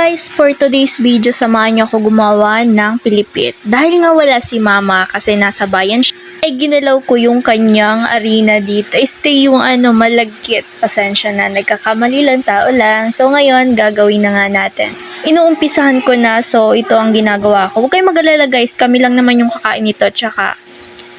guys, for today's video, samahan niyo ako gumawa ng pilipit. Dahil nga wala si mama kasi nasa bayan siya, ay ginalaw ko yung kanyang arena dito. Stay yung malagkit. Pasensya na, nagkakamali lang, tao lang. So ngayon, gagawin na nga natin. Inuumpisahan ko na, so ito ang ginagawa ko. Huwag kayong mag-alala guys, kami lang naman yung kakain nito, tsaka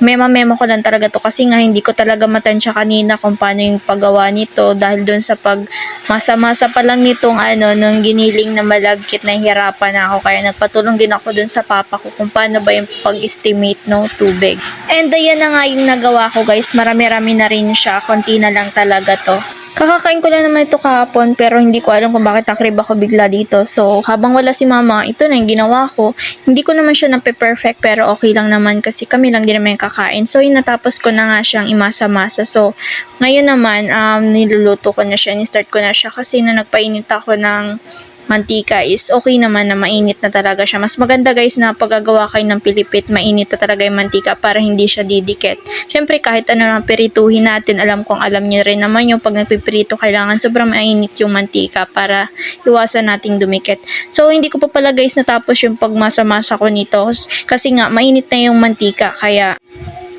mema ko lang talaga to kasi nga hindi ko talaga matansya kanina kung paano yung paggawa nito dahil doon sa pag masa-masa pa lang nitong nung giniling na malagkit na hirapan na ako kaya nagpatulong din ako doon sa papa ko kung paano ba yung pag-estimate ng tubig. And ayan na nga yung nagawa ko guys, marami-rami na rin siya, konti na lang talaga to. Kakakain ko lang naman ito kahapon pero hindi ko alam kung bakit nakrib ako bigla dito. So, habang wala si mama, ito na yung ginawa ko. Hindi ko naman siya nape-perfect pero okay lang naman kasi kami lang din naman yung kakain. So, yun natapos ko na nga siyang imasa-masa. So, ngayon naman, niluluto ko na siya, ni-start ko na siya kasi nung nagpainit ako ng mantika is okay naman na mainit na talaga siya. Mas maganda guys na paggagawa kayo ng pilipit, mainit na talaga yung mantika para hindi siya didikit. Syempre kahit ano na pirituhin natin, alam niyo rin naman yung pag nagpipirito kailangan sobrang mainit yung mantika para iwasan nating dumikit. So hindi ko pa pala guys natapos yung pagmasa-masa ko nito kasi nga mainit na yung mantika kaya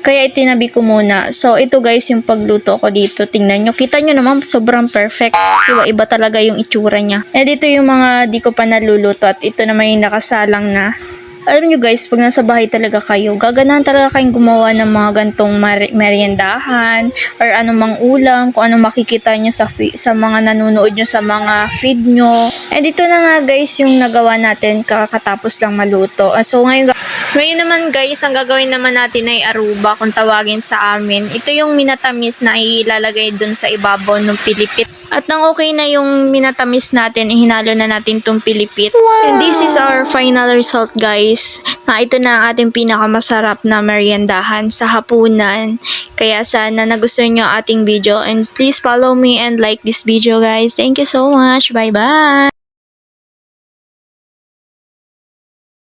itinabi ko muna. So, ito guys yung pagluto ko dito. Tingnan nyo. Kita nyo naman, sobrang perfect. Iba talaga yung itsura niya. And dito yung mga di ko pa naluluto. At ito naman yung nakasalang na. Alam nyo guys, pag nasa bahay talaga kayo, gaganahan talaga kayong gumawa ng mga gantong meriendahan or anumang ulam, kung anong makikita nyo sa mga nanonood nyo sa mga feed nyo. And dito na nga guys yung nagawa natin kakatapos lang maluto. So ngayon naman guys, ang gagawin naman natin ay aruba kung tawagin sa amin. Ito yung minatamis na ilalagay dun sa ibabaw ng pilipit. At nang okay na yung minatamis natin, ihinalo na natin tong pilipit. Wow! And this is our final result guys. Na ito na ang ating pinakamasarap na meriendahan sa hapunan. Kaya sana nagustuhan nyo ating video. And please follow me and like this video guys. Thank you so much. Bye bye!